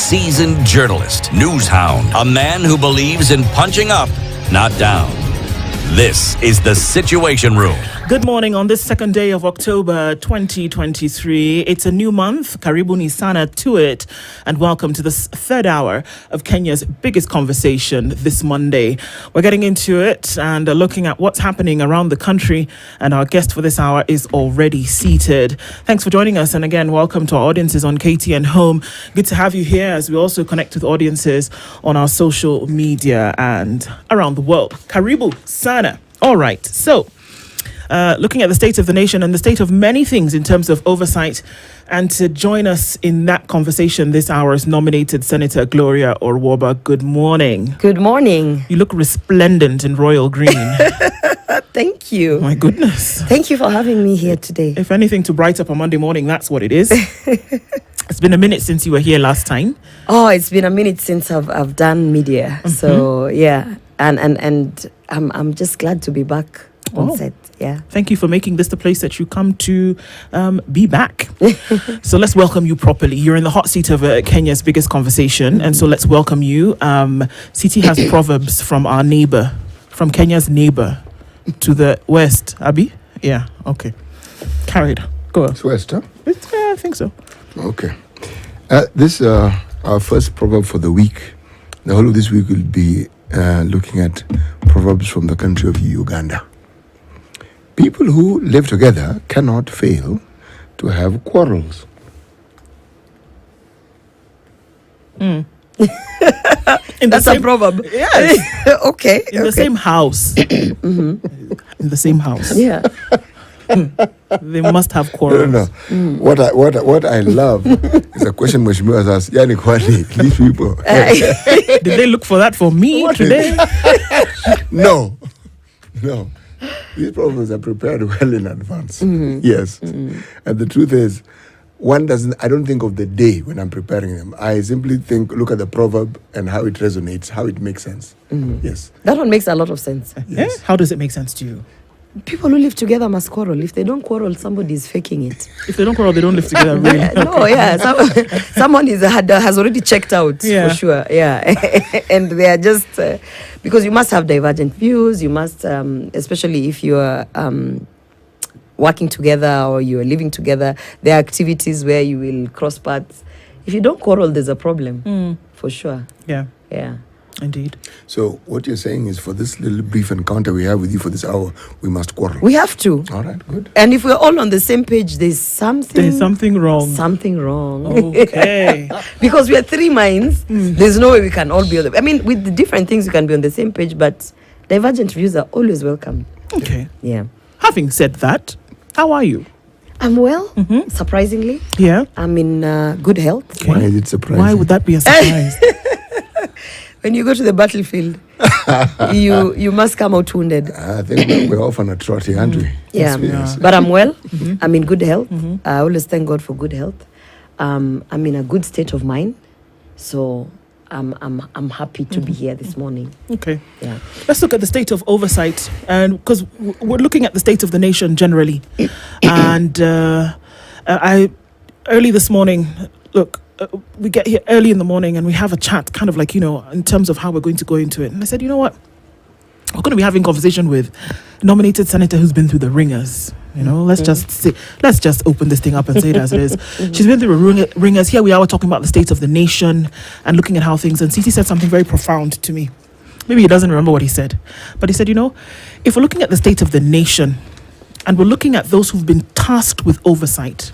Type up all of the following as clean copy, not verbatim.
seasoned journalist, news hound, a man who believes in punching up, not down. This is The Situation Room. Good morning on this second day of October 2023. It's a new month. Karibuni sana to it. And welcome to this third hour of Kenya's biggest conversation this Monday. We're getting into it and looking at what's happening around the country. And our guest for this hour is already seated. Thanks for joining us. And again, welcome to our audiences on KTN Home. Good to have you here as we also connect with audiences on our social media and around the world. Karibu sana. All right. So, looking at the state of the nation and the state of many things in terms of oversight. And to join us in that conversation this hour is nominated Senator Gloria Orwoba. Good morning. Good morning. You look resplendent in royal green. Thank you. My goodness. Thank you for having me here today. If anything, to bright up a Monday morning, that's what it is. It's been a minute since you were here last time. Oh, it's been a minute since I've done media. Mm-hmm. So, yeah. And I'm just glad to be back on set. Yeah. Thank you for making this the place that you come to be back. So let's welcome you properly. You're in the hot seat of Kenya's biggest conversation. And so let's welcome you. CT has proverbs from our neighbor, from Kenya's neighbor to the west. Abi? Yeah. Okay. Carried. Go on. It's west, huh? I think so. Okay. This our first proverb for the week. The whole of this week will be looking at proverbs from the country of Uganda. People who live together cannot fail to have quarrels. That's a proverb. Yes. Okay. In the same house. In the same house. Yeah. They must have quarrels. No. What I love is a question Mheshimiwa asked, Yani kwani, these people. Did they look for that for me today? No. These proverbs are prepared well in advance. Mm-hmm. Yes. Mm-hmm. And the truth is, I don't think of the day when I'm preparing them. I simply look at the proverb and how it resonates, how it makes sense. Mm-hmm. Yes. That one makes a lot of sense. Yes. How does it make sense to you? People who live together must quarrel. If they don't quarrel, somebody is faking it. If they don't quarrel, they don't live together, really. No, yeah. Someone has already checked out, for sure. Yeah. And they are just... because you must have divergent views. You must, especially if you are working together or you are living together, there are activities where you will cross paths. If you don't quarrel, there's a problem, for sure. Yeah. Yeah. Indeed. So what you're saying is for this little brief encounter we have with you for this hour, we must quarrel. We have to. All right, good. And if we're all on the same page, there's something wrong. Something wrong. Okay. Because we are three minds, there's no way we can all be on the... I mean, with the different things, you can be on the same page, but divergent views are always welcome. Okay. Yeah. Having said that, how are you? I'm well, surprisingly. Yeah. I'm in good health. Okay. Why is it surprising? Why would that be a surprise? When you go to the battlefield, you must come out wounded. I think we're off on a trot here, aren't we? Yeah. Yes. But I'm well. I'm in good health. I always thank God for good health. I'm in a good state of mind. So I'm happy to be here this morning. Okay. Yeah. Let's look at the state of oversight, and because we're looking at the state of the nation generally. And I early this morning, we get here early in the morning and we have a chat, kind of like, in terms of how we're going to go into it. And I said, you know what? We're going to be having conversation with nominated senator who's been through the ringers. Let's just open this thing up and say it as it is. She's been through the ringers. Here we are, we're talking about the state of the nation and looking at how things. And CT said something very profound to me. Maybe he doesn't remember what he said, but he said, if we're looking at the state of the nation and we're looking at those who've been tasked with oversight,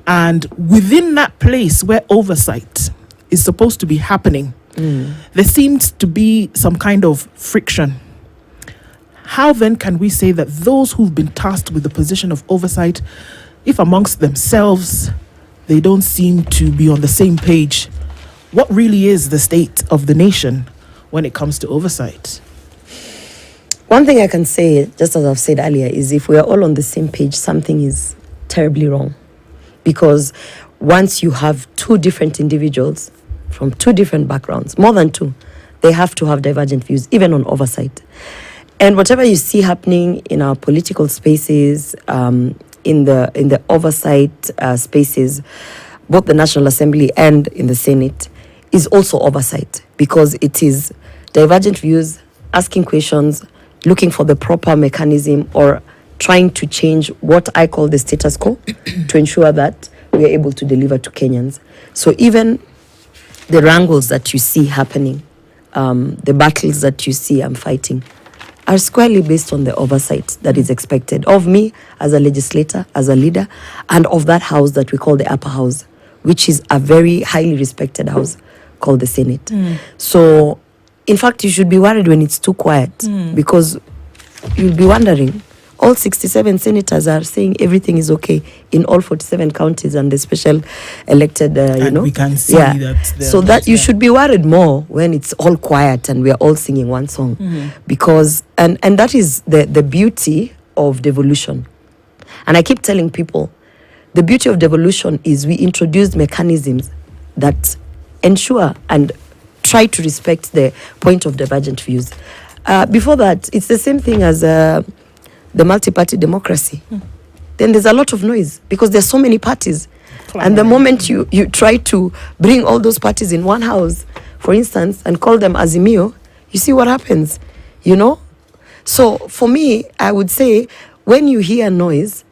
and within that place where oversight is supposed to be happening, there seems to be some kind of friction. How then can we say that those who've been tasked with the position of oversight, if amongst themselves they don't seem to be on the same page, what really is the state of the nation when it comes to oversight? One thing I can say, just as I've said earlier, is if we are all on the same page, something is terribly wrong. Because once you have two different individuals from two different backgrounds, more than two, they have to have divergent views, even on oversight. And whatever you see happening in our political spaces, in the oversight spaces, both the National Assembly and in the Senate, is also oversight, because it is divergent views, asking questions, looking for the proper mechanism, or trying to change what I call the status quo to ensure that we are able to deliver to Kenyans. So even the wrangles that you see happening, the battles that you see I'm fighting, are squarely based on the oversight that is expected of me as a legislator, as a leader, and of that house that we call the upper house, which is a very highly respected house called the Senate. So, in fact, you should be worried when it's too quiet, because you'll be wondering, all 67 senators are saying everything is okay in all 47 counties and the special elected, we can see that. So that you should be worried more when it's all quiet and we are all singing one song. Because, and that is the beauty of devolution. And I keep telling people, the beauty of devolution is we introduce mechanisms that ensure and try to respect the point of divergent views. Before that, it's the same thing as the multi-party democracy. Then there's a lot of noise because there's so many parties. And the moment you try to bring all those parties in one house, for instance, and call them Azimio, you see what happens, So for me, I would say, when you hear noise,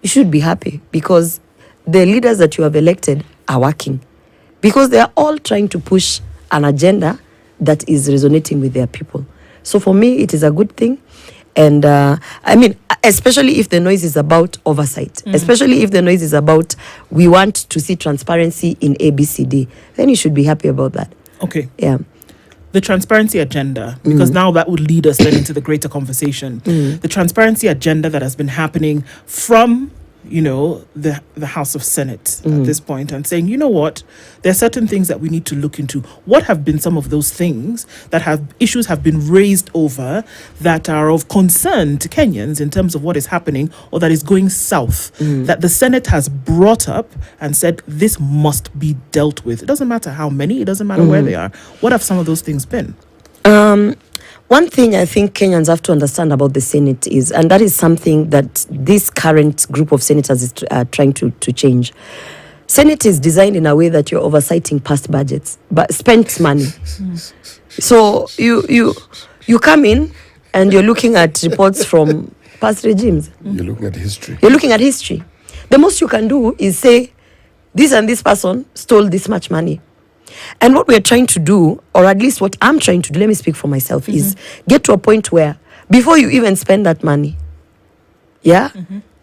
you should be happy, because the leaders that you have elected are working, because they are all trying to push an agenda that is resonating with their people. So for me, it is a good thing. And I mean, especially if the noise is about oversight, especially if the noise is about, we want to see transparency in ABCD, then you should be happy about that. Okay. Yeah. The transparency agenda, because now that would lead us then into the greater conversation. The transparency agenda that has been happening from, the House of Senate at this point, and saying, what, there are certain things that we need to look into. What have been some of those things that issues have been raised over that are of concern to Kenyans in terms of what is happening or that is going south, that the Senate has brought up and said this must be dealt with? It doesn't matter how many, it doesn't matter where they are. What have some of those things been? One thing I think Kenyans have to understand about the Senate is, and that is something that this current group of senators is trying to change. Senate is designed in a way that you're oversighting past budgets, but spent money. So you come in and you're looking at reports from past regimes. You're looking at history. You're looking at history. The most you can do is say, this and this person stole this much money. And what we're trying to do, or at least what I'm trying to do, let me speak for myself, is get to a point where, before you even spend that money, I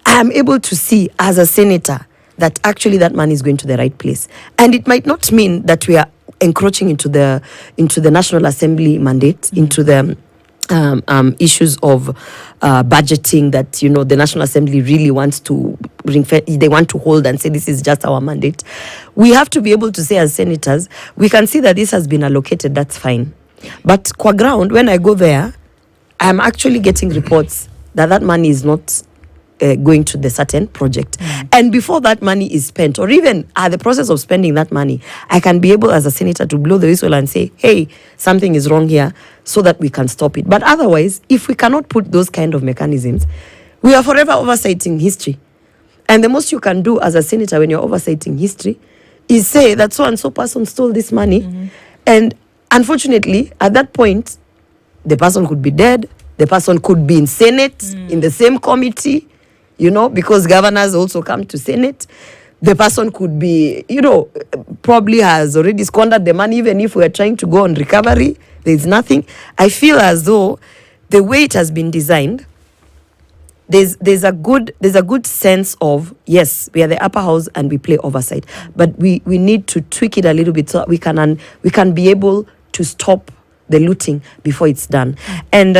am able to see as a senator that actually that money is going to the right place. And it might not mean that we are encroaching into the National Assembly mandate, into the issues of budgeting that the National Assembly really wants to they want to hold and say this is just our mandate. We have to be able to say, as senators, we can see that this has been allocated, that's fine. But qua ground, when I go there, I'm actually getting reports that money is not going to the certain project. And before that money is spent, or even at the process of spending that money, I can be able as a senator to blow the whistle and say, hey, something is wrong here, so that we can stop it. But otherwise, if we cannot put those kind of mechanisms, we are forever oversighting history. And the most you can do as a senator when you're oversighting history is say that so-and-so person stole this money. And unfortunately, at that point, the person could be dead, the person could be in Senate, in the same committee, because governors also come to Senate. The person could be, probably has already squandered the money. Even if we're trying to go on recovery, there's nothing. I feel as though the way it has been designed, there's a good sense of, yes, we are the upper house and we play oversight, but we need to tweak it a little bit so that we can be able to stop the looting before it's done. And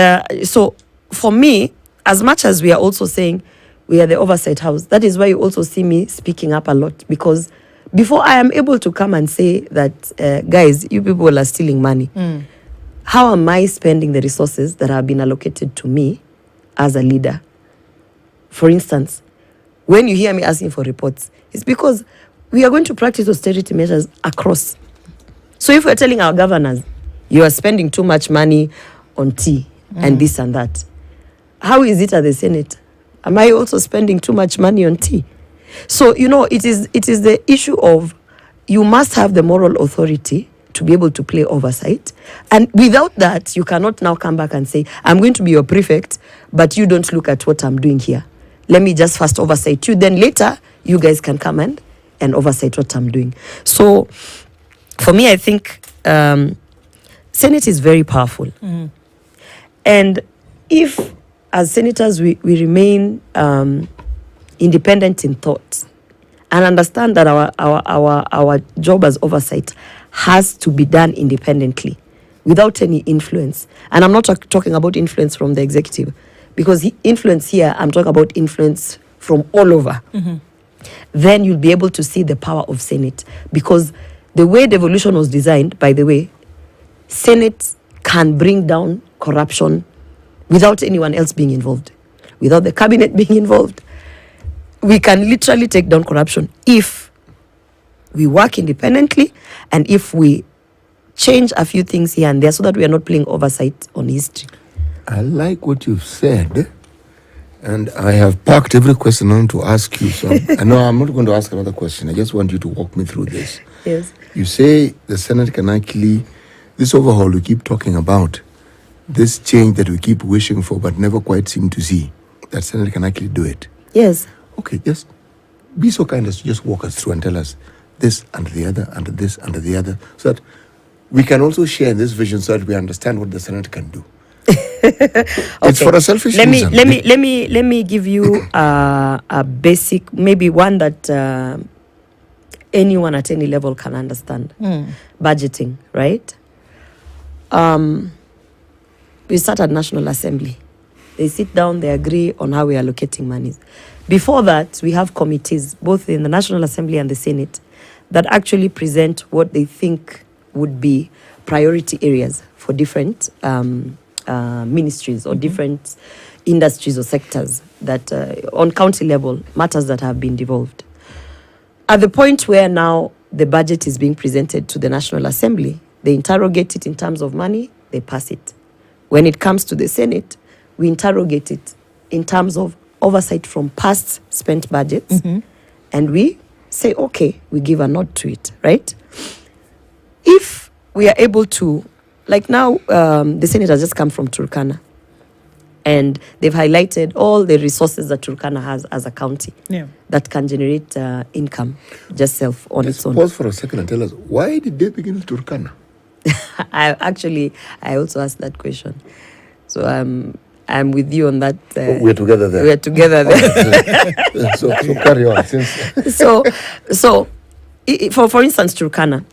so for me, as much as we are also saying we are the oversight house, that is why you also see me speaking up a lot, because before I am able to come and say that, guys, you people are stealing money, how am I spending the resources that have been allocated to me as a leader? For instance, when you hear me asking for reports, it's because we are going to practice austerity measures across. So if we're telling our governors, you are spending too much money on tea and this and that, how is it at the Senate? Am I also spending too much money on tea? So, it is the issue of, you must have the moral authority to be able to play oversight. And without that, you cannot now come back and say, I'm going to be your prefect, but you don't look at what I'm doing here. Let me just first oversight you. Then later, you guys can come and oversight what I'm doing. So for me, I think Senate is very powerful. And if, as senators, we remain independent in thought and understand that our job as oversight has to be done independently without any influence. And I'm not talking about influence from the executive, because influence here, I'm talking about influence from all over. Then you'll be able to see the power of Senate, because the way devolution was designed, by the way, Senate can bring down corruption without anyone else being involved, without the cabinet being involved. We can literally take down corruption if we work independently and if we change a few things here and there so that we are not playing oversight on history. I like what you've said, and I have packed every question on to ask you. So I know I'm not going to ask another question. I just want you to walk me through this. Yes. You say the Senate can actually, this overhaul we keep talking about, this change that we keep wishing for but never quite seem to see, that Senate can actually do it. Yes. Okay, just be so kind as to just walk us through and tell us this and the other and this and the other, so that we can also share this vision so that we understand what the Senate can do. It's for a selfish reason. Let me give you a basic, maybe one that anyone at any level can understand. Budgeting, right? We start at National Assembly. They sit down, they agree on how we are allocating monies. Before that, we have committees, both in the National Assembly and the Senate, that actually present what they think would be priority areas for different ministries or different industries or sectors that, on county level, matters that have been devolved. At the point where now the budget is being presented to the National Assembly, they interrogate it in terms of money, they pass it. When it comes to the Senate, we interrogate it in terms of oversight from past spent budgets, and we say, okay, we give a nod to it, right? If we are able to, like now, the Senate has just come from Turkana, and they've highlighted all the resources that Turkana has as a county that can generate income just self on its own. Pause for a second and tell us, why did they begin with Turkana? I also asked that question. So I'm with you on that. We're together there. We're together there. So carry on. For instance, Turkana,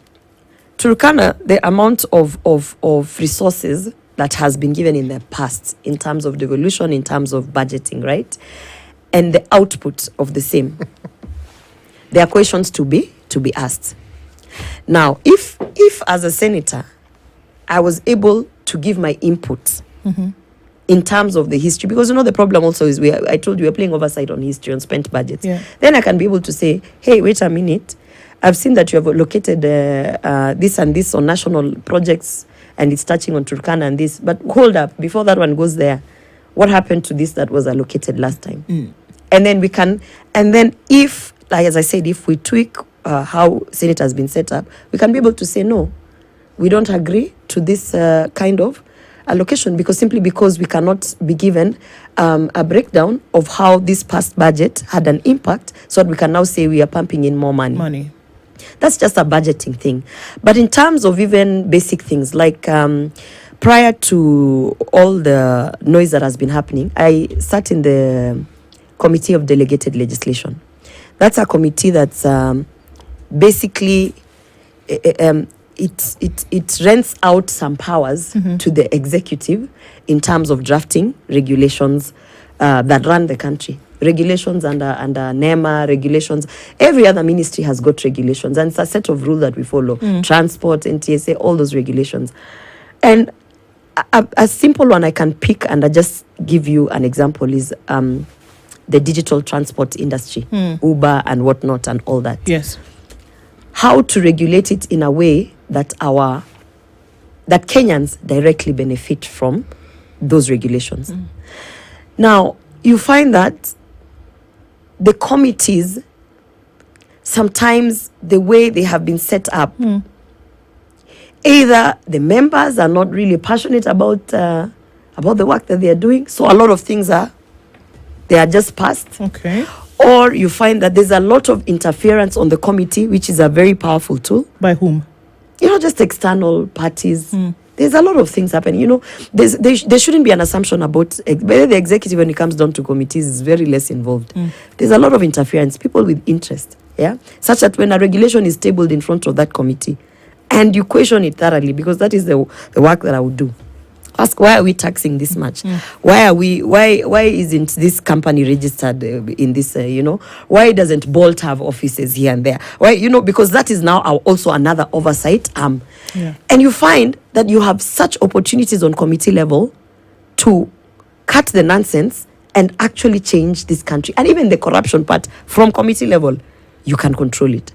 the amount of resources that has been given in the past in terms of devolution, in terms of budgeting, right? And the output of the same. There are questions to be asked. Now, if as a senator, I was able to give my input in terms of the history, because the problem also is I told you we're playing oversight on history, on spent budgets. Then I can be able to say, hey, wait a minute, I've seen that you have allocated this and this on national projects, and it's touching on Turkana and this, but hold up, before that one goes there, what happened to this that was allocated last time? And then if, like as I said, if we tweak how Senate has been set up, we can be able to say, no, we don't agree to this kind of allocation, because we cannot be given a breakdown of how this past budget had an impact, so that we can now say we are pumping in more money. That's just a budgeting thing. But in terms of even basic things, like prior to all the noise that has been happening, I sat in the Committee of Delegated Legislation. That's a committee that's basically it rents out some powers to the executive in terms of drafting regulations that run the country. Regulations under NEMA, regulations. Every other ministry has got regulations, and it's a set of rules that we follow. Transport, NTSA, all those regulations. And a simple one I can pick, and I just give you an example, is the digital transport industry, Uber and whatnot and all that. Yes. How to regulate it in a way that that Kenyans directly benefit from those regulations. Now, you find that the committees, sometimes the way they have been set up, Either the members are not really passionate about the work that they are doing, so a lot of things they are just passed. Okay. Or you find that there's a lot of interference on the committee, which is a very powerful tool. By whom? Just external parties. There's a lot of things happening. There shouldn't be an assumption about whether the executive, when it comes down to committees, is very less involved. There's a lot of interference, people with interest, such that when a regulation is tabled in front of that committee, and you question it thoroughly, because that is the work that I would do. Ask, why are we taxing this much? Why isn't this company registered in this, why doesn't Bolt have offices here and there? Why, because that is now also another oversight arm. And you find that you have such opportunities on committee level to cut the nonsense and actually change this country. And even the corruption part from committee level, you can control it.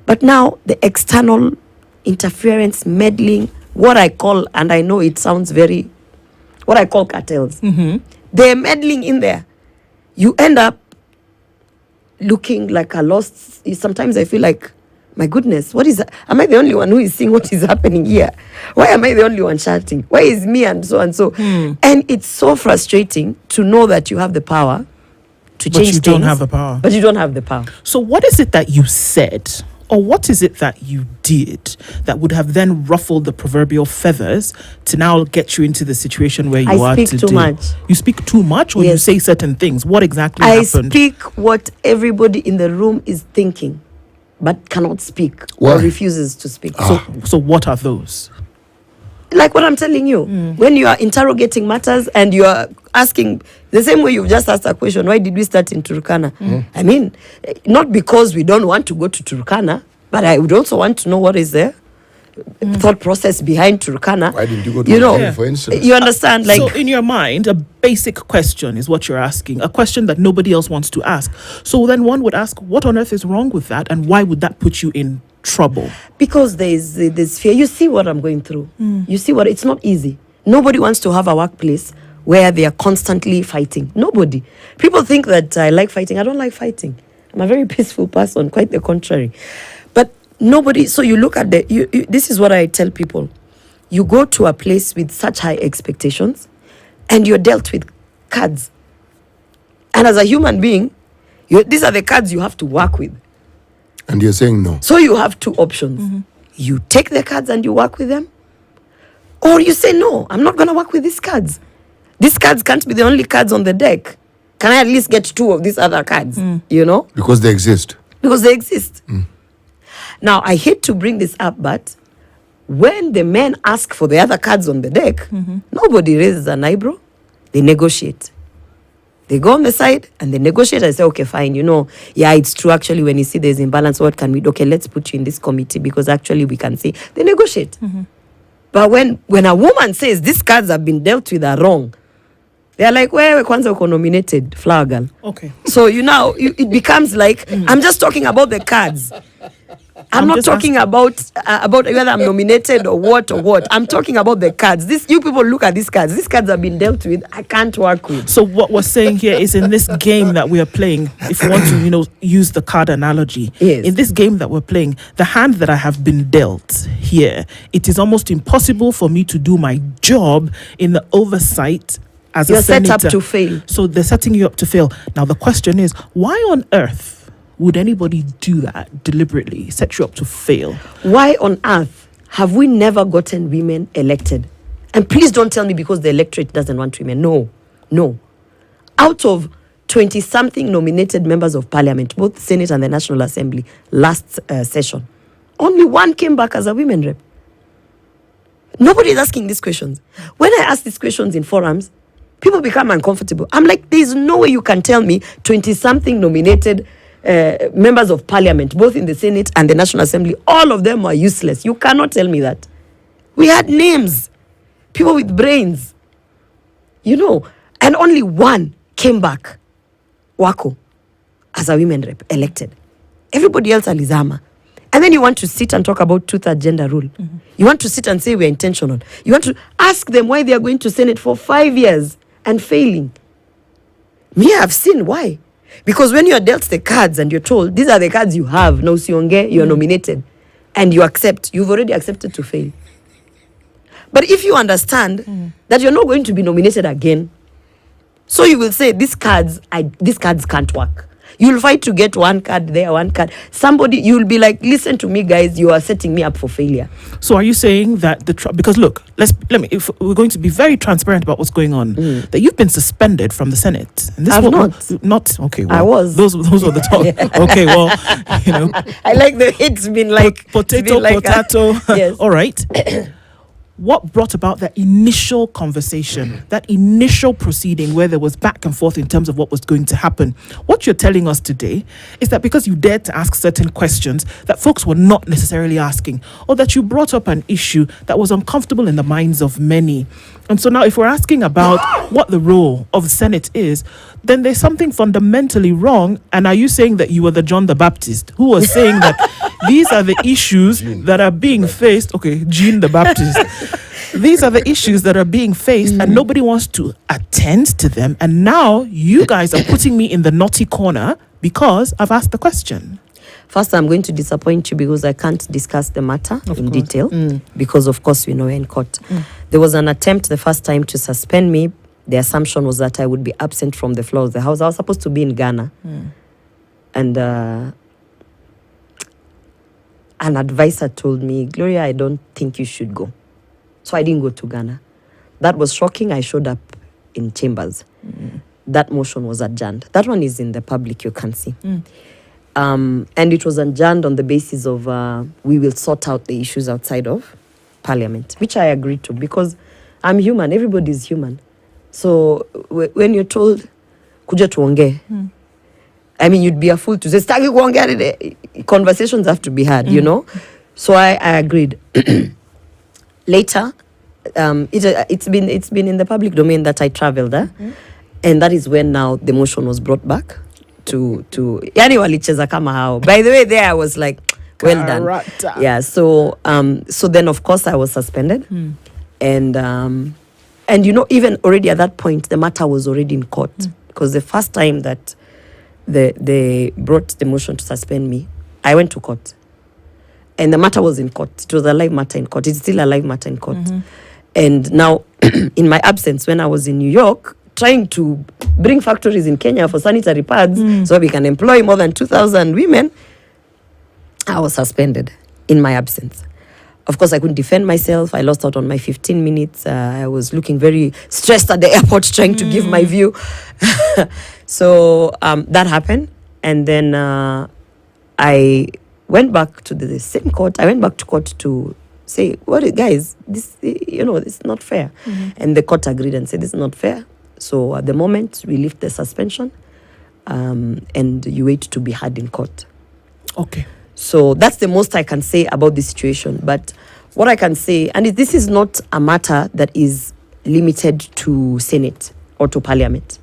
But now the external interference, meddling, what I call, and I know it sounds what I call cartels. They're meddling in there. You end up looking like a lost. Sometimes I feel like, my goodness, what is that? Am I the only one who is seeing what is happening here? Why am I the only one shouting? Why is me and so and so? And it's so frustrating to know that you have the power to change things. But you don't have the power. But you don't have the power. So what is it that you said, or what is it that you did that would have then ruffled the proverbial feathers to now get you into the situation where you are today? I speak too much. You speak too much, or you say certain things? What exactly happened? I speak what everybody in the room is thinking, but cannot speak or refuses to speak. So what are those? Like what I'm telling you, when you are interrogating matters and you are asking the same way you've just asked a question, why did we start in Turkana? I mean, not because we don't want to go to Turkana, but I would also want to know what is the thought process behind Turkana. Why didn't you go to Turkana, for instance? You understand? So in your mind, a basic question is what you're asking, a question that nobody else wants to ask. So then one would ask, what on earth is wrong with that, and why would that put you in trouble? Because there's fear. You see what I'm going through. You see what, it's not easy. Nobody wants to have a workplace where they are constantly fighting. Nobody. People think that I like fighting. I don't like fighting. I'm a very peaceful person, quite the contrary. But nobody, so you look at this is what I tell people. You go to a place with such high expectations and you're dealt with cards. And as a human being, these are the cards you have to work with. And you're saying no. So you have two options. You take the cards and you work with them, or you say, no, I'm not going to work with these cards. These cards can't be the only cards on the deck. Can I at least get two of these other cards? Because they exist. Because they exist. Now, I hate to bring this up, but when the men ask for the other cards on the deck, nobody raises an eyebrow. They negotiate. They go on the side and they negotiate and say, okay, fine, it's true. Actually, when you see there's imbalance, what can we do? Okay, let's put you in this committee because actually we can see. They negotiate. But when a woman says these cards have been dealt with are wrong, they're like, well, kwanza uko nominated, flower girl. Okay. So it becomes like, I'm just talking about the cards. I'm not talking about whether I'm nominated or what. I'm talking about the cards. You people look at these cards. These cards have been dealt with. I can't work with. So what we're saying here is, in this game that we are playing, if you want to, use the card analogy, in this game that we're playing, the hand that I have been dealt here, it is almost impossible for me to do my job in the oversight as a senator. You're set up to fail. So they're setting you up to fail. Now the question is, why on earth would anybody do that deliberately, set you up to fail? Why on earth have we never gotten women elected? And please don't tell me because the electorate doesn't want women. No. Out of 20-something nominated members of parliament, both the Senate and the National Assembly, last session, only one came back as a women rep. Nobody is asking these questions. When I ask these questions in forums, people become uncomfortable. I'm like, there's no way you can tell me 20-something nominated members of parliament, both in the Senate and the National Assembly, all of them are useless. You cannot tell me that. We had names, people with brains, and only one came back, Wako, as a women rep, elected. Everybody else alizama. And then you want to sit and talk about two-third gender rule. You want to sit and say we're intentional. You want to ask them why they are going to Senate for 5 years and failing. Me, I've seen why. Because when you're dealt the cards and you're told, these are the cards you have, no sionge, you're nominated, and you accept, you've already accepted to fail. But if you understand that you're not going to be nominated again, so you will say these cards can't work. You'll fight to get one card there, one card. Somebody, you'll be like, listen to me, guys, you are setting me up for failure. So are you saying that because look, let me, if we're going to be very transparent about what's going on, that you've been suspended from the Senate. And this I've not okay. Well, I was. Those were the talk. Okay, well, you know, I like the it's been like potato. Yes. All right. What brought about that initial conversation, that initial proceeding where there was back and forth in terms of what was going to happen? What you're telling us today is that because you dared to ask certain questions that folks were not necessarily asking, or that you brought up an issue that was uncomfortable in the minds of many. And so now if we're asking about what the role of the Senate is, then there's something fundamentally wrong. And are you saying that you were the John the Baptist who was saying that these are the issues that are being faced? Okay, Jean the Baptist. These are the issues that are being faced and nobody wants to attend to them. And now you guys are putting me in the naughty corner because I've asked the question. First, I'm going to disappoint you because I can't discuss the matter in detail because, of course, we're in court. There was an attempt the first time to suspend me. The assumption was that I would be absent from the floor of the House. I was supposed to be in Ghana. And an advisor told me, Gloria, I don't think you should go. So I didn't go to Ghana. That was shocking. I showed up in chambers. That motion was adjourned. That one is in the public, you can see. And it was adjourned on the basis of we will sort out the issues outside of Parliament, which I agreed to because I'm human. Everybody is human. So when you're told, kuja tuonge, I mean, you'd be a fool to say, stagi kuongea. Conversations have to be had, you know? So I agreed. Later, it's been in the public domain that I traveled there. And that is when now the motion was brought back to yani walicheza kama hao. By the way, there I was like, well done. Yeah, so then of course I was suspended. And you know, even already at that point, the matter was already in court. Because the first time that they brought the motion to suspend me, I went to court. And the matter was in court. It was a live matter in court. It's still a live matter in court. And now, in my absence, when I was in New York, trying to bring factories in Kenya for sanitary pads so we can employ more than 2,000 women, I was suspended in my absence. Of course, I couldn't defend myself. I lost out on my 15 minutes. I was looking very stressed at the airport trying to give my view. So that happened. And then I went back to the same court. I went back to court to say, guys, this, it's not fair. And the court agreed and said, this is not fair. So at the moment, we lift the suspension and you wait to be heard in court. Okay. So that's the most I can say about this situation. But what I can say, and this is not a matter that is limited to Senate or to Parliament.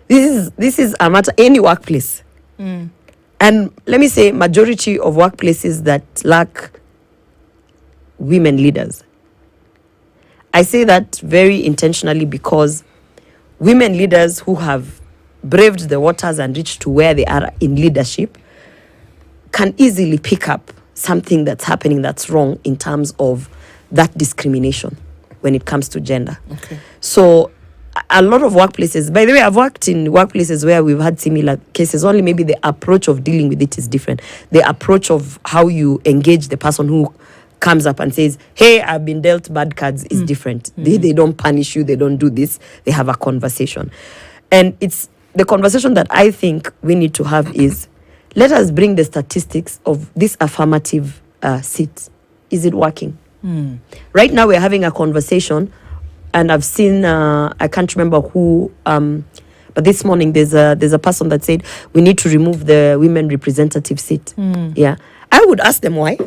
This is a matter, any workplace. And let me say, majority of workplaces that lack women leaders. I say that very intentionally because women leaders who have braved the waters and reached to where they are in leadership can easily pick up something that's happening that's wrong in terms of that discrimination when it comes to gender. Okay. So a lot of workplaces, by the way, I've worked in workplaces where we've had similar cases, only maybe the approach of dealing with it is different. The approach of how you engage the person who comes up and says, hey, I've been dealt bad cards is different. They don't punish you, they don't do this, they have a conversation. And it's the conversation that I think we need to have is, let us bring the statistics of this affirmative seat. Is it working? Right now we're having a conversation, and I've seen, I can't remember who, but this morning there's a person that said we need to remove the women representative seat. Yeah, I would ask them why.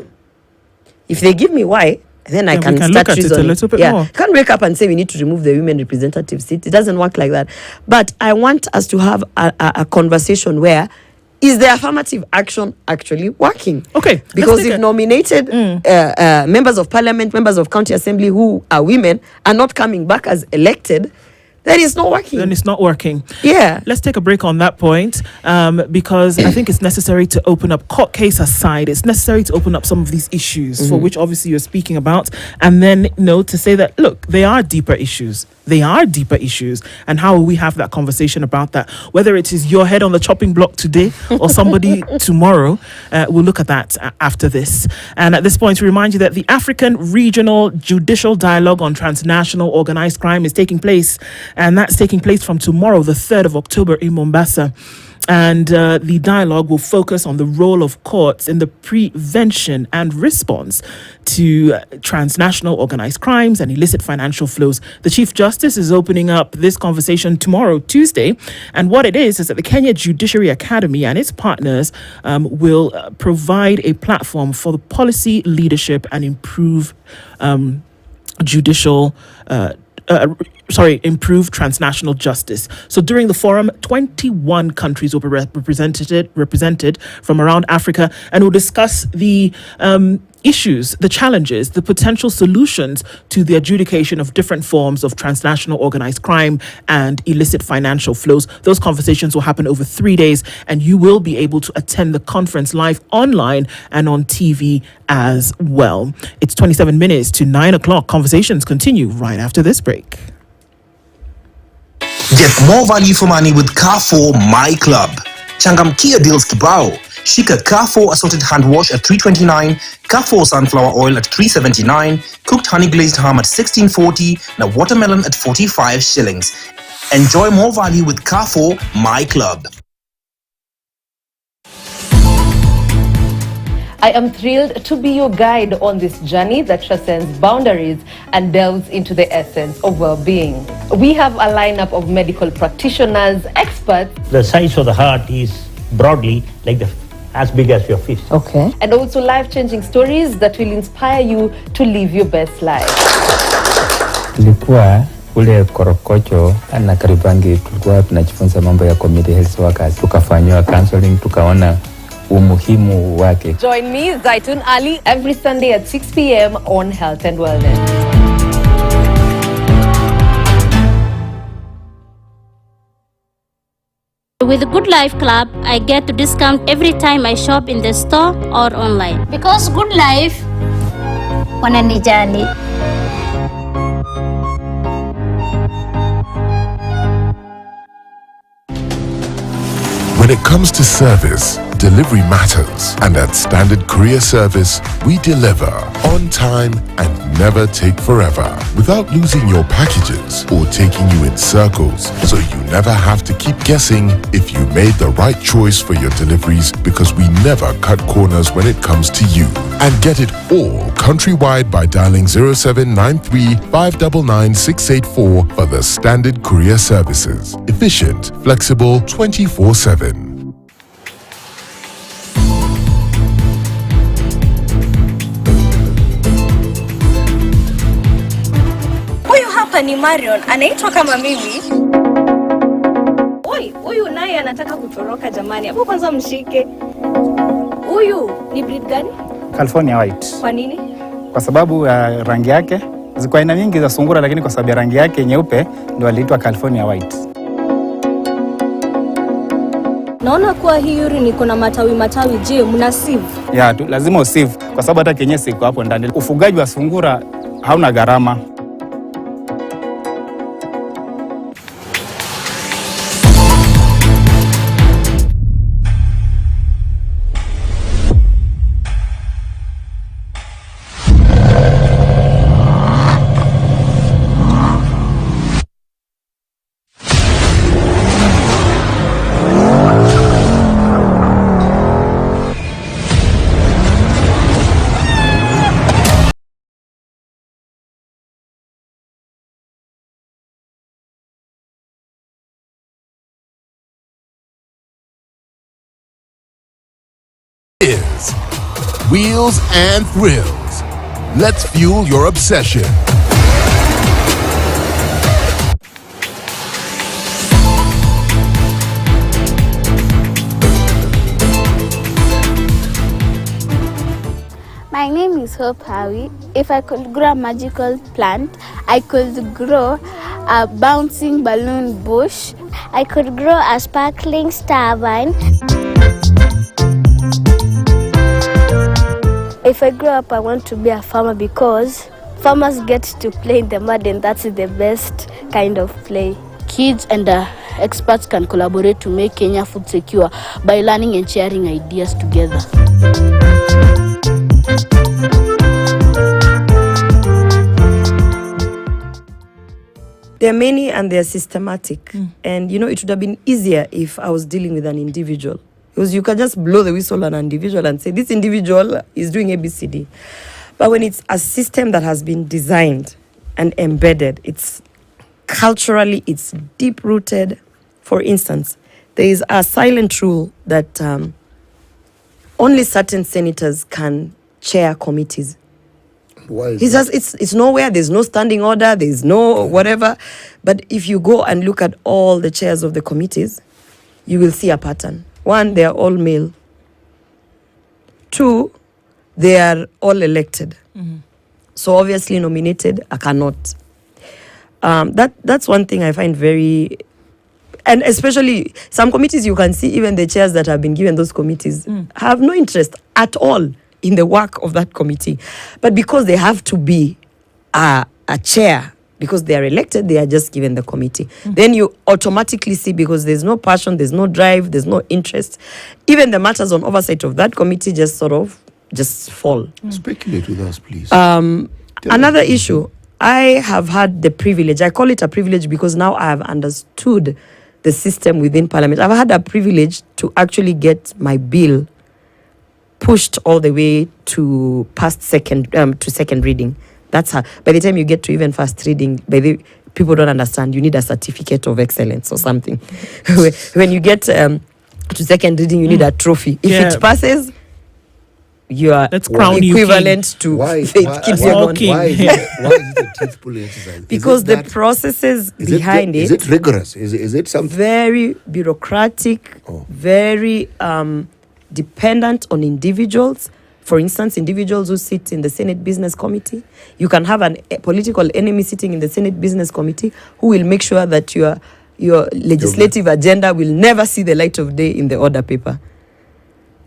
If they give me why, then I can start reasoning. I can't wake up and say we need to remove the women representative seat. It doesn't work like that. But I want us to have a conversation where, is the affirmative action actually working? Okay. Because if nominated members of parliament, members of county assembly who are women are not coming back as elected, then it's not working. Then it's not working. Yeah. Let's take a break on that point, because I think it's necessary to open up, court case aside, it's necessary to open up some of these issues for which obviously you're speaking about, and then to say that, look, they are deeper issues. They are deeper issues. And how will we have that conversation about that? Whether it is your head on the chopping block today or somebody tomorrow, we'll look at that after this. And at this point, we remind you that the African Regional Judicial Dialogue on Transnational Organized Crime is taking place. And that's taking place from tomorrow, the 3rd of October in Mombasa. And the dialogue will focus on the role of courts in the prevention and response to transnational organized crimes and illicit financial flows. The Chief Justice is opening up this conversation tomorrow, Tuesday. And what it is that the Kenya Judiciary Academy and its partners will provide a platform for the policy leadership and improve improve transnational justice. So during the forum, 21 countries will be represented from around Africa, and will discuss the issues, the challenges, the potential solutions to the adjudication of different forms of transnational organized crime and illicit financial flows. Those conversations will happen over 3 days, and you will be able to attend the conference live online and on TV as well. It's 27 minutes to 9 o'clock. Conversations continue right after this break. Get more value for money with Carrefour My Club. Changamkia deals kibao. Shika Carrefour assorted hand wash at $3.29, Carrefour sunflower oil at $3.79, cooked honey glazed ham at $16.40, and a watermelon at 45 shillings. Enjoy more value with Carrefour My Club. I am thrilled to be your guide on this journey that transcends boundaries and delves into the essence of well-being. We have a lineup of medical practitioners, experts. The size of the heart is broadly like as big as your fist. Okay. And also life-changing stories that will inspire you to live your best life. Tulikuwa ule korokocho na Karibangi, tulikuwa tunajifunza mambo ya community health workers, tukafanywa counseling, tukaona umuhimu wake. Join me, Zaitun Ali, every Sunday at 6 p.m. on Health and Wellness. With the Good Life Club, I get to discount every time I shop in the store or online. Because Good Life, wananijali. When it comes to service, delivery matters. And at Standard Courier Service, we deliver on time and never take forever, without losing your packages or taking you in circles, so you never have to keep guessing if you made the right choice for your deliveries, because we never cut corners when it comes to you. And get it all countrywide by dialing 0793 599 684 for the Standard Courier Services. Efficient, flexible, 24/7. Ni Marion anaitwa kama mimi. Oi, huyu naye anataka kutoroka jamani. Hapo kwanza mshike. Huyu ni breed gani? California White. Kwa nini? Kwa sababu ya rangi yake. Ziko aina nyingi za sungura, lakini kwa sababu ya rangi yake nyeupe ndio aliitwa California White. Naona kuwa hii urine iko na matawi. Je, mna sieve? Ya, lazima usieve kwa sababu hata kinyesi iko hapo ndani. Ufugaji wa sungura hauna gharama. Is Wheels and Thrills. Let's fuel your obsession. My name is is Hope Howie. If I could grow a magical plant, I could grow a bouncing balloon bush. I could grow a sparkling star vine. If I grow up, I want to be a farmer because farmers get to play in the mud, and that's the best kind of play. Kids and experts can collaborate to make Kenya food secure by learning and sharing ideas together. There are many and they're systematic. And, you know, it would have been easier if I was dealing with an individual. Because you can just blow the whistle on an individual and say, this individual is doing ABCD. But when it's a system that has been designed and embedded, it's culturally, it's deep-rooted. For instance, there is a silent rule that only certain senators can chair committees. Why is It's that? just it's nowhere. There's no standing order. There's no whatever. But if you go and look at all the chairs of the committees, you will see a pattern. One, they are all male. Two, they are all elected. So obviously nominated, I cannot. That's one thing I find very, and especially some committees you can see even the chairs that have been given those committees have no interest at all in the work of that committee. But because they have to be a chair, because they are elected, they are just given the committee. Then you automatically see, because there's no passion, there's no drive, there's no interest, even the matters on oversight of that committee just sort of just fall. Speculate with us, please. Another issue, I have had the privilege, I call it a privilege because now I have understood the system within Parliament. I've had a privilege to actually get my bill pushed all the way to past second reading. That's how, by the time you get to even first reading, people don't understand. You need a certificate of excellence or something. When you get to second reading, you need a trophy. If it passes, you are equivalent to Faith Kipyegon. Why is it a teeth pulling exercise? Because the processes behind it is it rigorous? Is it something very bureaucratic, very dependent on individuals? For instance, individuals who sit in the Senate Business Committee. You can have a political enemy sitting in the Senate Business Committee who will make sure that your legislative agenda will never see the light of day in the order paper.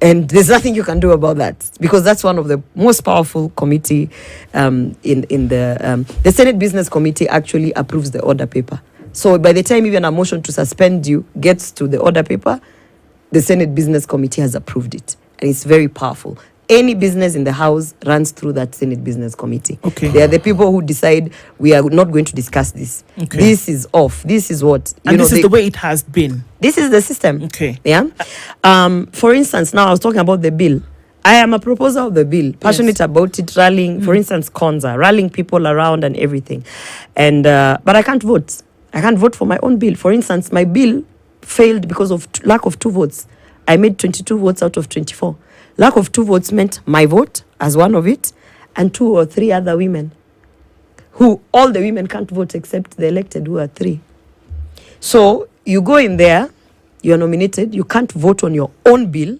And there's nothing you can do about that, because that's one of the most powerful committee in the Senate Business Committee actually approves the order paper. So by the time even a motion to suspend you gets to the order paper, the Senate Business Committee has approved it. And it's very powerful. Any business in the House runs through that Senate Business Committee. Okay. They are the people who decide we are not going to discuss this. Okay. This is off. This is what. And this is the way it has been. This is the system. Okay. Yeah. For instance, now I was talking about the bill. I am a proposer of the bill, passionate about it, rallying, for instance, Konza, rallying people around and everything. And but I can't vote. I can't vote for my own bill. For instance, my bill failed because of lack of 2 votes. I made 22 votes out of 24. Lack of 2 votes meant my vote as one of it, and 2 or 3 other women, who all the women can't vote except the elected, who are 3. So you go in there, you are nominated, you can't vote on your own bill,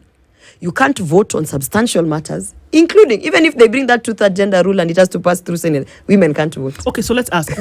you can't vote on substantial matters, including, even if they bring that 2/3 gender rule and it has to pass through Senate, women can't vote. Okay, so let's ask,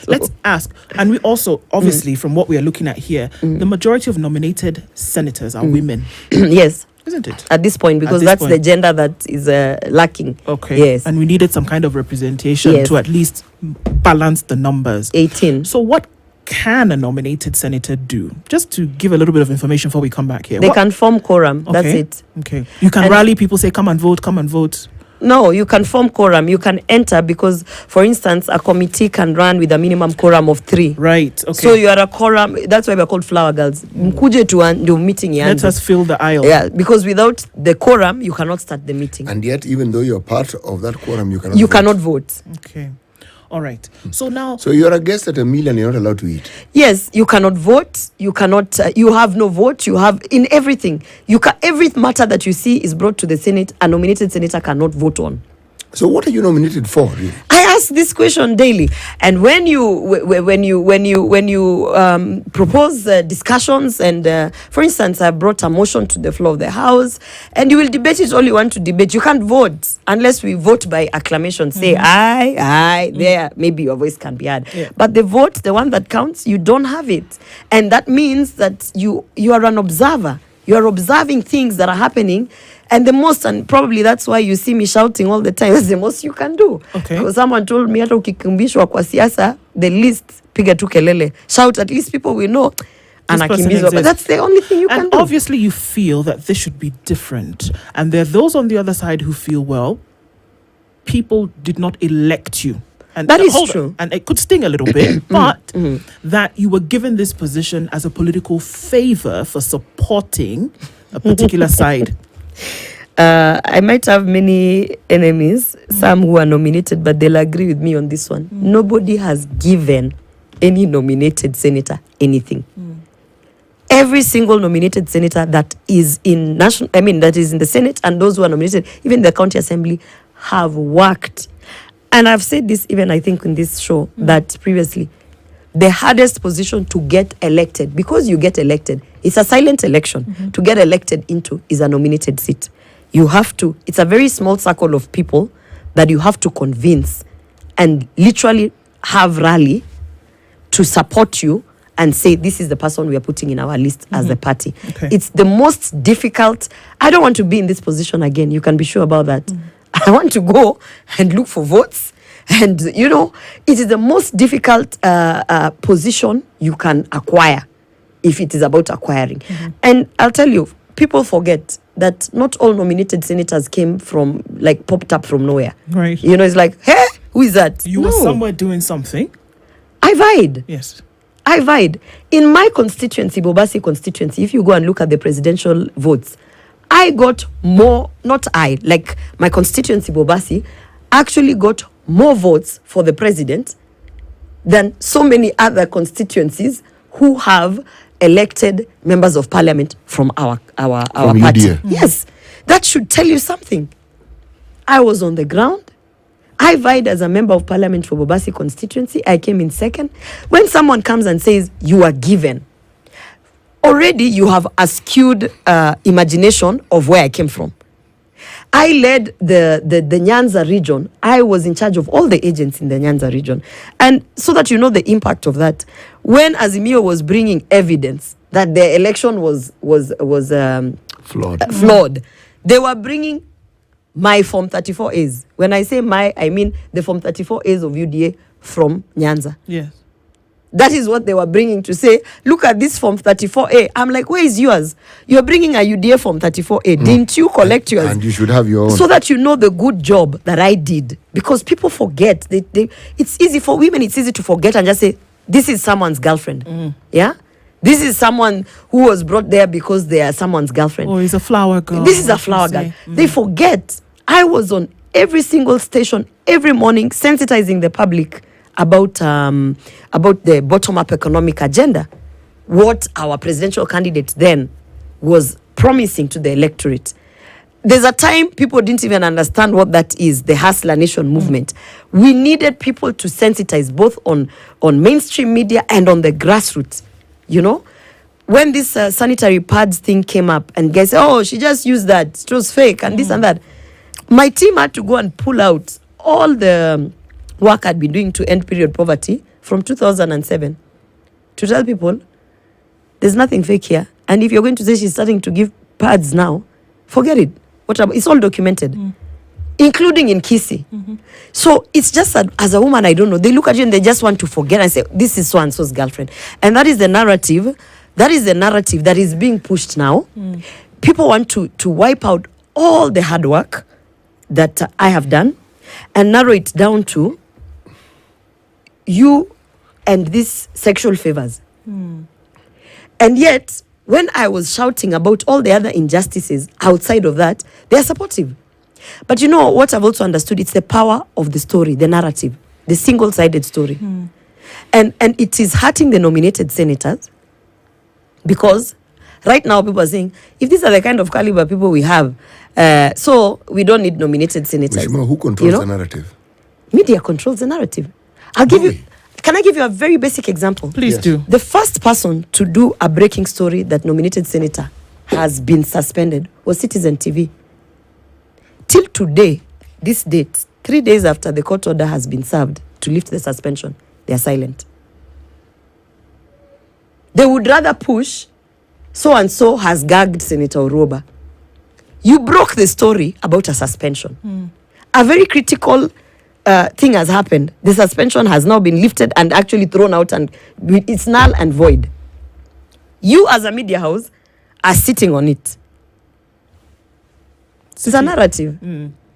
let's ask, and we also, obviously, from what we are looking at here, the majority of nominated senators are women. Yes. Isn't it? At this point, because that's the gender that is lacking. Okay. Yes. And we needed some kind of representation to at least balance the numbers. 18. So what can a nominated senator do? Just to give a little bit of information before we come back here. They can form quorum. That's it. Okay. You can rally people, say, come and vote, come and vote. No, you can form quorum. You can enter because, for instance, a committee can run with a minimum quorum of 3. Right. Okay. So you are a quorum. That's why we're called flower girls. Mkuje to meeting. Let us fill the aisle. Yeah, because without the quorum, you cannot start the meeting. And yet, even though you're part of that quorum, you cannot vote. Okay. All right. So now... So you're a guest at a meal and you're not allowed to eat? Yes, you cannot vote. You cannot... you have no vote. You have... In everything. Every matter that you see is brought to the Senate. A nominated senator cannot vote on. So what are you nominated for, really? I ask this question daily. And when you propose discussions, and for instance, I brought a motion to the floor of the House, and you will debate it all you want to debate. You can't vote unless we vote by acclamation. Say aye, there. Maybe your voice can be heard. Yeah. But the vote, the one that counts, you don't have it, and that means that you are an observer. You are observing things that are happening, and and probably that's why you see me shouting all the time. That's the most you can do. Okay. Because someone told me, hata ukikimbishwa kwa siasa, the least, piga tu kelele. Shout, at least people will know. Anakimbizwa. But that's the only thing you can do. And obviously you feel that this should be different. And there are those on the other side who feel, well, people did not elect you. And that is hold true. on. And it could sting a little bit, but that you were given this position as a political favor for supporting a particular side. I might have many enemies, some who are nominated, but they'll agree with me on this one. Nobody has given any nominated senator anything. Every single nominated senator that is in that is in the Senate, and those who are nominated, even the county assembly, have worked. And I've said this even, I think, in this show, that previously, the hardest position to get elected, because you get elected, it's a silent election. To get elected into is a nominated seat. You have to, it's a very small circle of people that you have to convince and literally have rally to support you and say, this is the person we are putting in our list as a party. Okay. It's the most difficult. I don't want to be in this position again. You can be sure about that. I want to go and look for votes. And, it is the most difficult position you can acquire if it is about acquiring. And I'll tell you, people forget that not all nominated senators came from, popped up from nowhere. Right. It's like, hey, who is that? You were somewhere doing something. I vied. Yes. I vied. In my constituency, Bobasi constituency, if you go and look at the presidential votes, I got more, not I, like my constituency, Bobasi, actually got more votes for the president than so many other constituencies who have elected members of parliament from our party. UDA. Yes, that should tell you something. I was on the ground. I vied as a member of parliament for Bobasi constituency. I came in second. When someone comes and says you are given, already you have a skewed imagination of where I came from. I led the Nyanza region. I was in charge of all the agents in the Nyanza region. And so that you know the impact of that, when Azimio was bringing evidence that the election was flawed, they were bringing my Form 34As. When I say my, I mean the Form 34As of UDA from Nyanza. Yes. That is what they were bringing to say, look at this Form 34A. I'm like, where is yours? You're bringing a UDA Form 34A. Didn't you collect yours? And you should have your own. So that you know the good job that I did. Because people forget. It's easy for women, it's easy to forget and just say, this is someone's girlfriend. Yeah? This is someone who was brought there because they are someone's girlfriend. Or is a flower girl. This is a flower girl. They forget. I was on every single station, every morning, sensitizing the public about the bottom-up economic agenda, what our presidential candidate then was promising to the electorate. There's a time people didn't even understand what that is, the Hustler Nation movement. We needed people to sensitize both on mainstream media and on the grassroots. When this sanitary pads thing came up and guys said, oh, she just used that, it was fake and this and that. My team had to go and pull out all the work I'd been doing to end period poverty from 2007 to tell people there's nothing fake here. And if you're going to say she's starting to give pads now, forget it. It's all documented, including in Kisi. So it's just that as a woman, I don't know. They look at you and they just want to forget and say, this is so-and-so's girlfriend. And that is the narrative. That is the narrative that is being pushed now. People want to wipe out all the hard work that I have done and narrow it down to you and these sexual favors. And yet, when I was shouting about all the other injustices outside of that, they are supportive. But you know what I've also understood? It's the power of the story, the narrative, the single-sided story. And it is hurting the nominated senators because right now people are saying, if these are the kind of caliber people we have, so we don't need nominated senators. Who controls the narrative? Media controls the narrative. Can I give you a very basic example? Please do. The first person to do a breaking story that nominated senator has been suspended was Citizen TV. Till today, this date, 3 days after the court order has been served to lift the suspension, they are silent. They would rather push so-and-so has gagged Senator Orwoba. You broke the story about a suspension. A very critical thing has happened. The suspension has now been lifted and actually thrown out, and it's null and void. You as a media house are sitting on it. It's a narrative.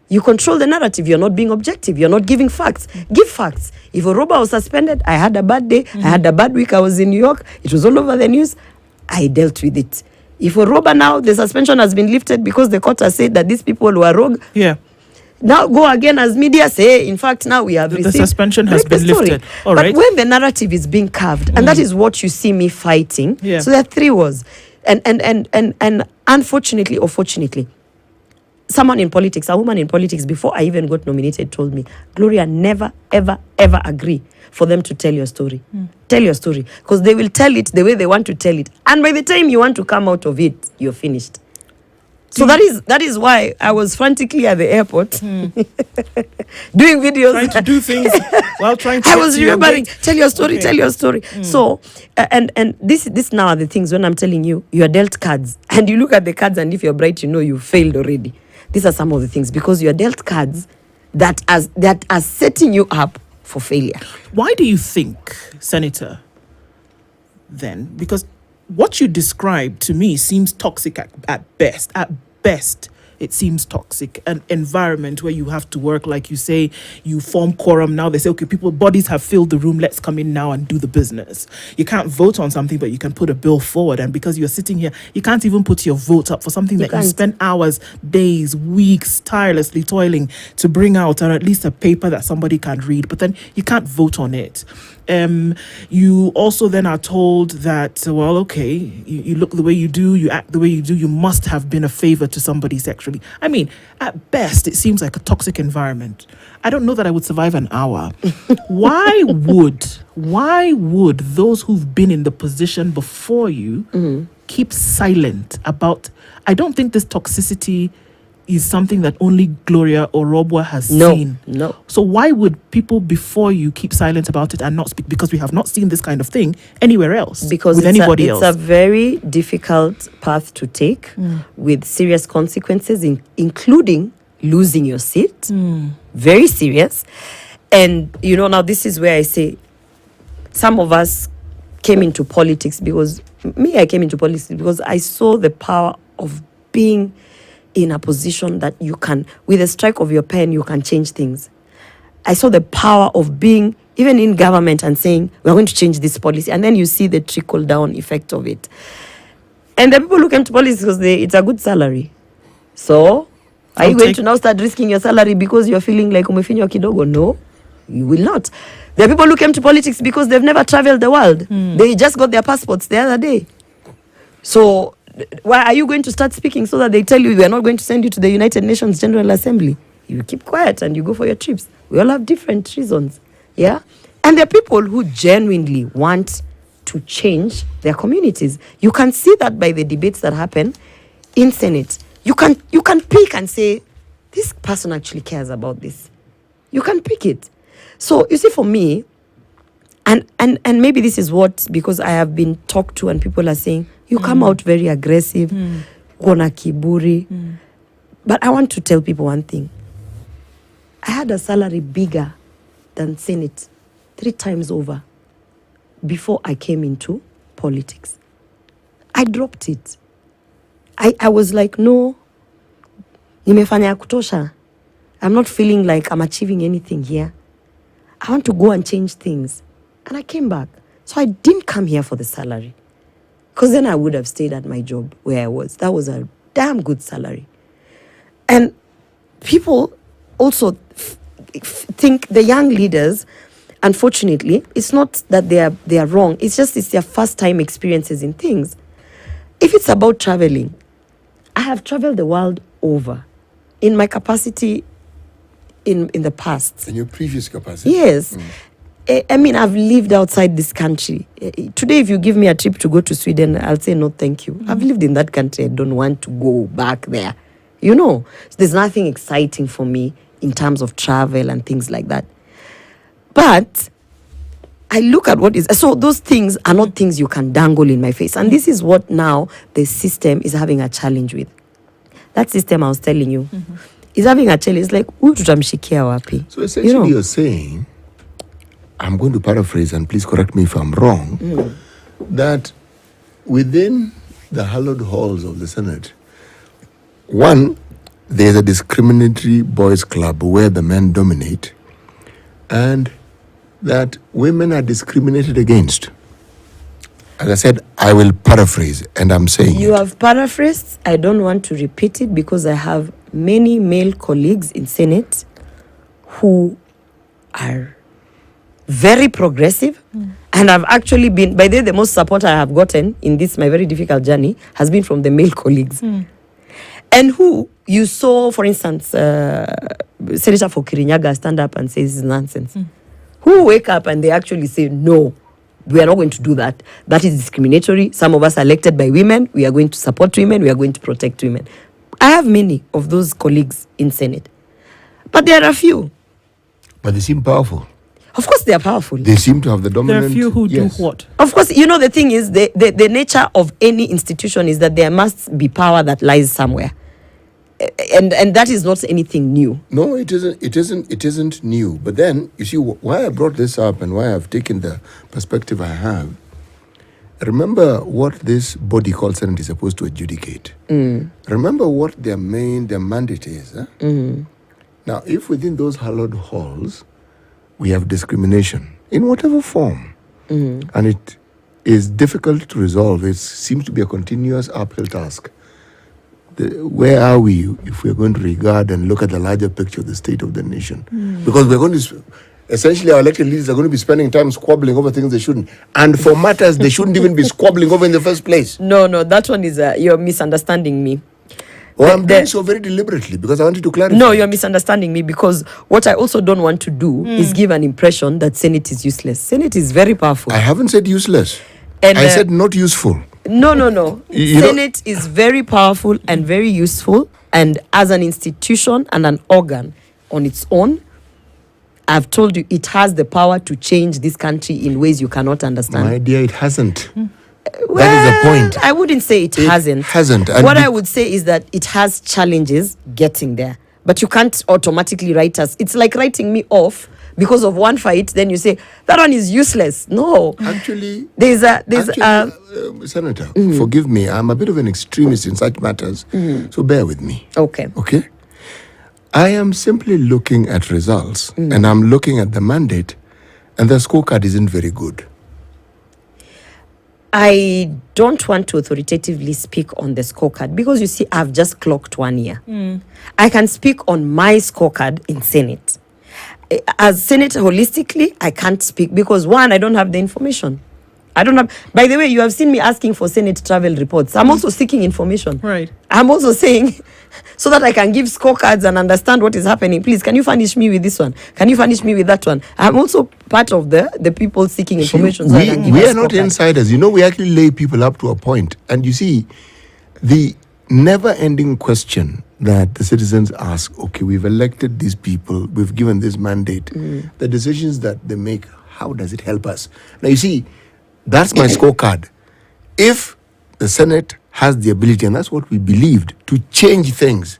You control the narrative. You're not being objective. You're not giving facts. Give facts. If Orwoba was suspended, I had a bad day. I had a bad week. I was in New York. It was all over the news. I dealt with it. If Orwoba now, the suspension has been lifted because the court has said that these people were rogue. Yeah. Now go again as media say, in fact, now we have the suspension has been lifted. All but right. when the narrative is being carved, and that is what you see me fighting. Yeah. So there are three wars. And unfortunately or fortunately, someone in politics, a woman in politics, before I even got nominated, told me, Gloria, never, ever, ever agree for them to tell your story. Tell your story. Because they will tell it the way they want to tell it. And by the time you want to come out of it, you're finished. So that is why I was frantically at the airport doing videos. Trying to do things while trying to I was remembering, tell tell your story. So, and this now are the things when I'm telling you, you are dealt cards. And you look at the cards, and if you're bright, you know you failed already. These are some of the things, because you are dealt cards that are setting you up for failure. Why do you think, Senator, then? Because what you described to me seems toxic at best. At best, it seems toxic. An environment where you have to work, like you say, you form quorum. Now they say, okay, bodies have filled the room. Let's come in now and do the business. You can't vote on something, but you can put a bill forward. And because you're sitting here, you can't even put your vote up for something that you spend hours, days, weeks, tirelessly toiling to bring out, or at least a paper that somebody can read. But then you can't vote on it. You also then are told that, well, okay, you look the way you do, you act the way you do, you must have been a favor to somebody sexually. I mean, at best, it seems like a toxic environment. I don't know that I would survive an hour. Why would those who've been in the position before you keep silent about? I don't think this toxicity is something that only Gloria or Orwoba has seen. No. So why would people before you keep silent about it and not speak? Because we have not seen this kind of thing anywhere else. Because with anybody else. It's a very difficult path to take with serious consequences, including losing your seat. Very serious. And, now this is where I say some of us came into politics because, I came into politics because I saw the power of being in a position that you can, with a strike of your pen, you can change things. I saw the power of being even in government and saying, we're going to change this policy. And then you see the trickle-down effect of it. And the people who came to politics because it's a good salary. So, are you going to now start risking your salary because you're feeling like umefinywa kidogo? No, you will not. There are people who came to politics because they've never traveled the world. They just got their passports the other day. So, why are you going to start speaking so that they tell you we are not going to send you to the United Nations General Assembly? You keep quiet and you go for your trips. We all have different reasons. Yeah? And there are people who genuinely want to change their communities. You can see that by the debates that happen in Senate. You can pick and say, this person actually cares about this. You can pick it. So, you see, for me, and maybe this is what, because I have been talked to and people are saying, you come out very aggressive, kona kiburi. But I want to tell people one thing. I had a salary bigger than Senate 3 times over before I came into politics. I dropped it. I was like, no, nimefanya kutosha. I'm not feeling like I'm achieving anything here. I want to go and change things. And I came back. So I didn't come here for the salary. Because then I would have stayed at my job where I was. That was a damn good salary. And people also think the young leaders, unfortunately, it's not that they are wrong. It's their first time experiences in things. If it's about traveling, I have traveled the world over in my capacity in the past. In your previous capacity? Yes. I mean, I've lived outside this country. Today, if you give me a trip to go to Sweden, I'll say no, thank you. I've lived in that country. I don't want to go back there. You know, there's nothing exciting for me in terms of travel and things like that. But I look at what is, so those things are not things you can dangle in my face. And this is what now the system is having a challenge with. That system I was telling you is having a challenge. It's like, tutamshikia wapi? So essentially you're saying, I'm going to paraphrase and please correct me if I'm wrong, that within the hallowed halls of the Senate, one, there's a discriminatory boys' club where the men dominate, and that women are discriminated against. As I said, I will paraphrase, and I'm saying you have paraphrased. I don't want to repeat it because I have many male colleagues in Senate who are very progressive, and I've actually been, by the most support I have gotten in this my very difficult journey has been from the male colleagues. And who you saw, for instance, Senator for Kirinyaga stand up and say this is nonsense. Who wake up and they actually say, no, we are not going to do that. That is discriminatory. Some of us are elected by women. We are going to support women. We are going to protect women. I have many of those colleagues in Senate. But there are a few. But they seem powerful. Of course they are powerful. They seem to have the dominant... There are few who do what? Of course, you know, the thing is, the nature of any institution is that there must be power that lies somewhere. And that is not anything new. No, it isn't. It isn't new. But then, you see, why I brought this up and why I've taken the perspective I have, remember what this body called Senate is supposed to adjudicate. Remember what their mandate is. Now, if within those hallowed halls, we have discrimination in whatever form, and it is difficult to resolve. It seems to be a continuous uphill task. Where are we if we're going to regard and look at the larger picture of the state of the nation? Because we're going to, essentially our elected leaders are going to be spending time squabbling over things they shouldn't. And for matters they shouldn't even be squabbling over in the first place. No, that one is, you're misunderstanding me. Well, I'm doing so very deliberately because I want you to clarify. No, you're misunderstanding me because what I also don't want to do is give an impression that Senate is useless. Senate is very powerful. I haven't said useless. And, I said not useful. No. Senate is very powerful and very useful. And as an institution and an organ on its own, I've told you it has the power to change this country in ways you cannot understand. My dear, it hasn't. Well, that is the point. I wouldn't say it hasn't. Hasn't. What I would say is that it has challenges getting there. But you can't automatically write us. It's like writing me off because of one fight. Then you say, that one is useless. No. Actually, Senator, forgive me. I'm a bit of an extremist in such matters. So bear with me. Okay. I am simply looking at results and I'm looking at the mandate and the scorecard isn't very good. I don't want to authoritatively speak on the scorecard because you see, I've just clocked 1 year. I can speak on my scorecard in Senate. As Senate holistically, I can't speak because one, I don't have the information. I don't have. By the way, you have seen me asking for Senate travel reports. I'm also seeking information. Right. I'm also saying, so that I can give scorecards and understand what is happening. Please, can you furnish me with this one? Can you furnish me with that one? I'm also part of the people seeking information. We are not insiders. You know, we actually lay people up to a point. And you see, the never-ending question that the citizens ask, okay, we've elected these people, we've given this mandate, the decisions that they make, how does it help us? Now, you see, that's my scorecard. If the Senate has the ability, and that's what we believed, to change things,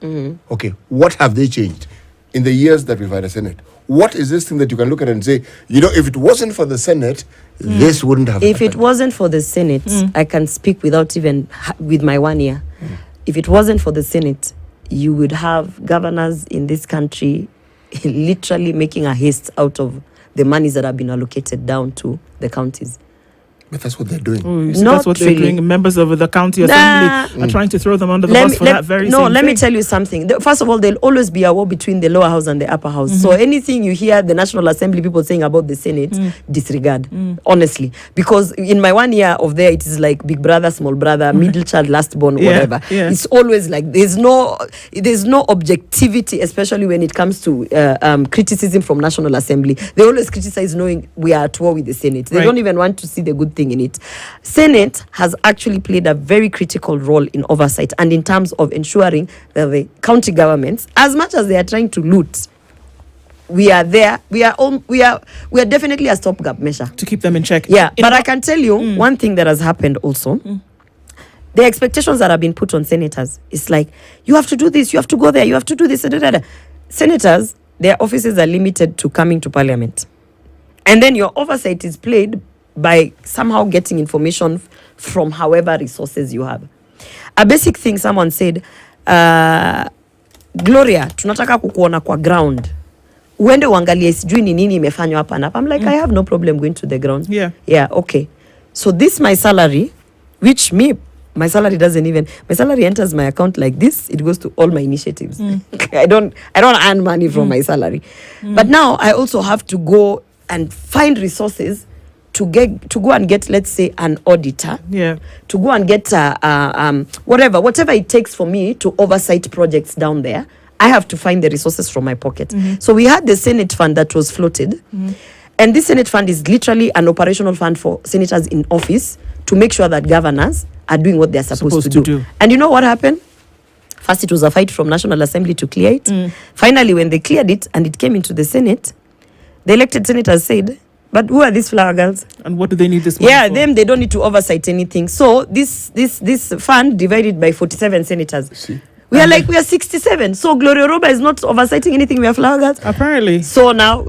okay, what have they changed in the years that we've had a Senate? What is this thing that you can look at and say, you know, if it wasn't for the Senate, this wouldn't have If happened. it wasn't for the Senate, I can speak without even, with my 1 year. If it wasn't for the Senate, you would have governors in this country literally making a haste out of the monies that have been allocated down to the counties. But that's what they're doing. Oh, you see, Not that's what they're really. doing. Members of the county assembly are trying to throw them under the bus for that very same let me thing. tell you something. First of all, there'll always be a war between the lower house and the upper house. So anything you hear the National Assembly people saying about the Senate, disregard, honestly. Because in my 1 year of there, it is like big brother, small brother, middle child, last born, whatever. Yeah. It's always like there's no objectivity, especially when it comes to criticism from National Assembly. They always criticize knowing we are at war with the Senate. They don't even want to see the good thing in it. Senate has actually played a very critical role in oversight and in terms of ensuring that the county governments, as much as they are trying to loot, we are there. We are definitely a stopgap measure to keep them in check. Yeah, but I can tell you one thing that has happened also. The expectations that have been put on senators is like, you have to do this, you have to go there, you have to do this. Senators, their offices are limited to coming to parliament. And then your oversight is played by somehow getting information from however resources you have. A basic thing someone said, Gloria, tunataka kukuona kwa ground. Uende uangalie sijui ni nini imefanywa hapa na hapa. I'm like, I have no problem going to the ground. Yeah, okay. So this my salary, which my salary my salary enters my account like this. It goes to all my initiatives. I don't earn money from my salary. But now I also have to go and find resources to go and get, let's say, an auditor. To go and get whatever it takes for me to oversight projects down there. I have to find the resources from my pocket. So we had the Senate fund that was floated. And this Senate fund is literally an operational fund for senators in office to make sure that governors are doing what they're supposed to do. And you know what happened? First, it was a fight from National Assembly to clear it. Finally, when they cleared it and it came into the Senate, the elected senators said, but who are these flower girls? And what do they need this money for? They don't need to oversight anything. So this fund divided by 47 senators. We are 67. So Gloria Orwoba is not oversighting anything. We are flower girls. Apparently. So now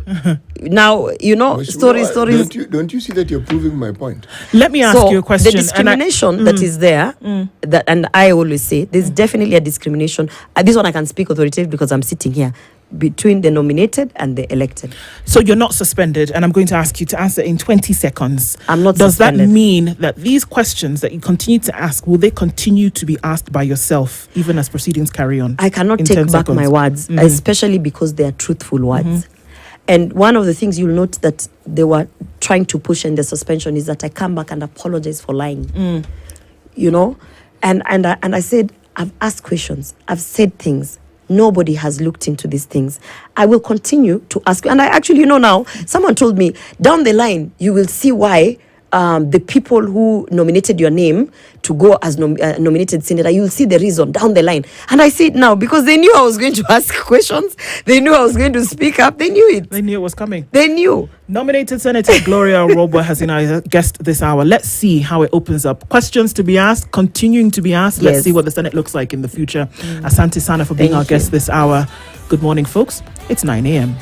you know, stories. Don't you see that you're proving my point? Let me ask you a question. The discrimination that is there, that, and I always say, there's definitely a discrimination. This one I can speak authoritative because I'm sitting here, between the nominated and the elected. So you're not suspended, and I'm going to ask you to answer in 20 seconds. I'm not Does suspended. that mean that these questions that you continue to ask, will they continue to be asked by yourself, even as proceedings carry on? I cannot in take 10 back seconds? my words, especially because they are truthful words. And one of the things you'll note that they were trying to push in the suspension is that I come back and apologize for lying. You know? And I said, I've asked questions. I've said things. Nobody has looked into these things. I will continue to ask. And I actually, now, someone told me, down the line, you will see why the people who nominated your name to go as nominated senator, you'll see the reason down the line. And I see it now because they knew I was going to ask questions. They knew I was going to speak up. They knew it. They knew it was coming. They knew. Nominated Senator Gloria Orwoba has been our guest this hour. Let's see how it opens up. Questions to be asked, continuing to be asked. Let's see what the Senate looks like in the future. Asante Sana for being our guest this hour. Good morning, folks. It's 9 a.m.